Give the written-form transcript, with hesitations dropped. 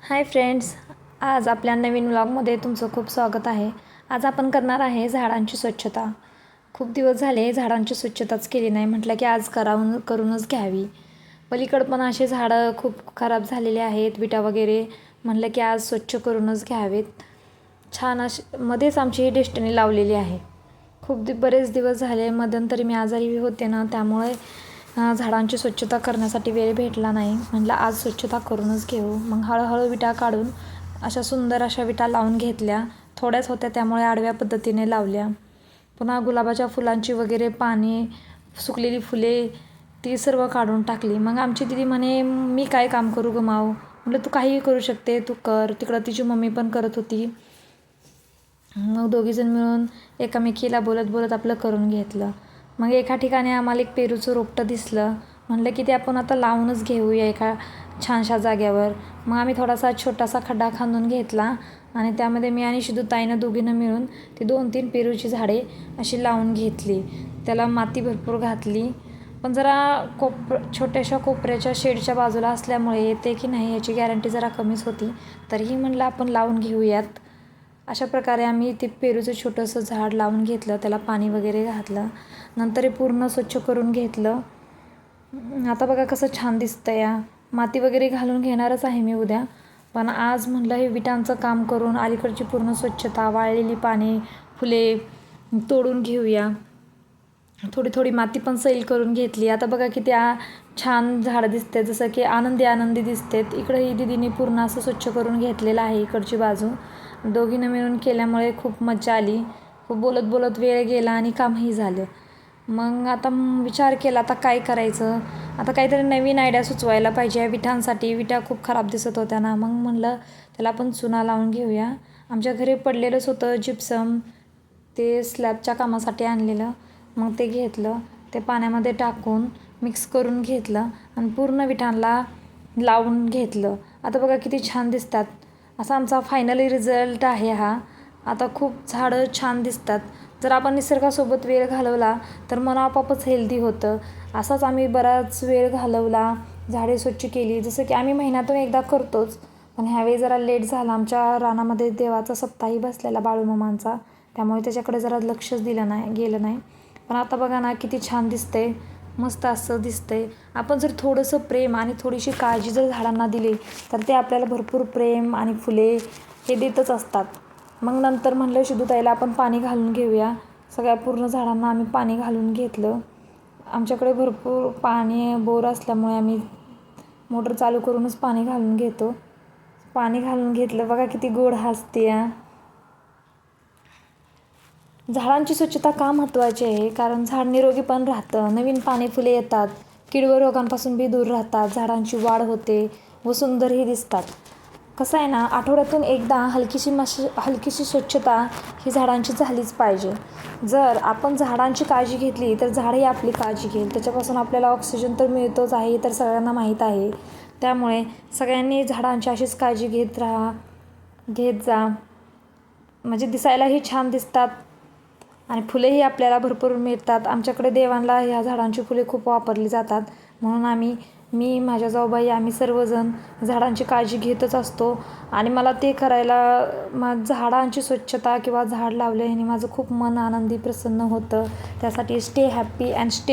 Hi friends, आज आपल्या नवीन व्लॉगमध्ये तुमचं खूप स्वागत आहे. आज आपण करणार आहे झाडांची स्वच्छता. खूप दिवस झाले झाडांची स्वच्छताच केली नाही. म्हटलं की आज करूनच घ्यावी. पलीकडं पण असे झाडं खूप खराब झालेले आहेत, विटा वगैरे. म्हटलं की आज स्वच्छ करूनच घ्यावेत. छान अशी मध्येच आमची ही डेस्टिनी लावलेली आहे. बरेच दिवस झाले, मध्यंतरी मी आजारी होते ना, त्यामुळे झाडांची स्वच्छता करण्यासाठी वेळ भेटला नाही. म्हटलं आज स्वच्छता करूनच घेऊ. मग हळूहळू विटा काढून अशा सुंदर अशा विटा लावून घेतल्या. थोड्याच होत्या त्यामुळे आडव्या पद्धतीने लावल्या. पुन्हा गुलाबाच्या फुलांची वगैरे पाने, सुकलेली फुले ती सर्व काढून टाकली. मग आमची दीदी म्हणे, मी काय काम करू गं माऊ? म्हटलं तू काहीही करू शकते, तू कर. तिकडं तिची मम्मी पण करत होती. मग दोघीजण मिळून एकामेकीला बोलत बोलत आपलं करून घेतलं. मग एका ठिकाणी आम्हाला एक पेरूचं रोपटं दिसलं. म्हटलं की ते आपण आता लावूनच घेऊया एका छानशा जाग्यावर. मग आम्ही थोडासा छोटासा खड्डा खांदून घेतला आणि त्यामध्ये मी आणि शिदूताईनं दोघीनं मिळून ती 2-3 पेरूची झाडे अशी लावून घेतली. त्याला माती भरपूर घातली. पण जरा छोट्याशा कोपऱ्याच्या शेडच्या बाजूला असल्यामुळे येते की नाही याची गॅरंटी जरा कमीच होती. तरीही म्हटलं आपण लावून घेऊयात. अशा प्रकारे आम्ही ते पेरूचं छोटंसं झाड लावून घेतलं. त्याला पाणी वगैरे घातलं. नंतर हे पूर्ण स्वच्छ करून घेतलं. आता बघा कसं छान दिसतं या. माती वगैरे घालून घेणारच आहे मी उद्या. पण आज म्हटलं हे विटांचं काम करून अलीकडची पूर्ण स्वच्छता, वाळलेली पाने, फुले तोडून घेऊया. थोडी थोडी माती पण सैल करून घेतली. आता बघा किती छान झाडं दिसते, जसं की आनंदी दिसतेत. इकडं ही दीदीने पूर्ण असं स्वच्छ करून घेतलेलं आहे इकडची बाजू. दोघीनं मिळून केल्यामुळे खूप मजा आली. खूप बोलत बोलत वेळ गेला आणि कामही झालं. मग आता विचार केला आता काय करायचं. आता काहीतरी नवीन आयडिया सुचवायला पाहिजे या विटांसाठी. विटा खूप खराब दिसत होत्या ना. मग म्हणलं त्याला आपण चुना लावून घेऊया. आमच्या घरी पडलेलंच होतं जिप्सम, ते स्लॅबच्या कामासाठी आणलेलं. मग ते घेतलं, ते पाण्यामध्ये टाकून मिक्स करून घेतलं आणि पूर्ण विटांना लावून घेतलं. आता बघा किती छान दिसतात. असा आमचा फायनली रिझल्ट आहे हा. आता खूप झाडं छान दिसतात. जर आपण निसर्गासोबत वेळ घालवला तर मन आपोआपच हेल्दी होतं. असाच आम्ही बराच वेळ घालवला, झाडे स्वच्छ केली. जसं की आम्ही महिन्यातून एकदा करतोच, पण ह्यावेळी जरा लेट झाला. आमच्या रानामध्ये देवाचा सप्ताही बसलेला बाळूमामांचा, त्यामुळे त्याच्याकडे जरा लक्षच गेलं नाही. पण आता बघा ना किती छान दिसतंय, मस्त असं दिसतंय. आपण जर थोडंसं प्रेम आणि थोडीशी काळजी जर झाडांना दिली तर ते आपल्याला भरपूर प्रेम आणि फुले हे देतच असतात. मग नंतर म्हणलं शिदूताईला आपण पाणी घालून घेऊया. सगळ्या पूर्ण झाडांना आम्ही पाणी घालून घेतलं. आमच्याकडे भरपूर पाणी बोर असल्यामुळे आम्ही मोटर चालू करूनच पाणी घालून घेतो. पाणी घालून घेतलं. बघा किती गोड हसते या. झाडांची स्वच्छता का महत्त्वाची आहे? कारण झाड निरोगी पण राहतं, नवीन पाने फुले येतात, कीड व रोगांपासून बी दूर राहतात, झाडांची वाढ होते व सुंदरही दिसतात. कसं आहे ना, आठवड्यातून एकदा हलकीशी स्वच्छता ही झाडांची झालीच पाहिजे. जर आपण झाडांची काळजी घेतली तर झाडही आपली काळजी घेईल. त्याच्यापासून आपल्याला ऑक्सिजन तर मिळतोच आहे, तर सगळ्यांना माहीत आहे. त्यामुळे सगळ्यांनी झाडांची अशीच काळजी घेत जा. म्हणजे दिसायलाही छान दिसतात आणि फुलेही आपल्याला भरपूर मिळतात. आमच्याकडे देवांना ह्या झाडांची फुले खूप वापरली जातात. म्हणून मी माझ्या जाऊबाई आम्ही सर्वजण झाडांची काळजी घेतच असतो. आणि मला ते करायला झाडांची स्वच्छता किंवा झाड लावल्याने माझं खूप मन आनंदी प्रसन्न होतं. त्यासाठी स्टे हॅप्पी अँड स्टे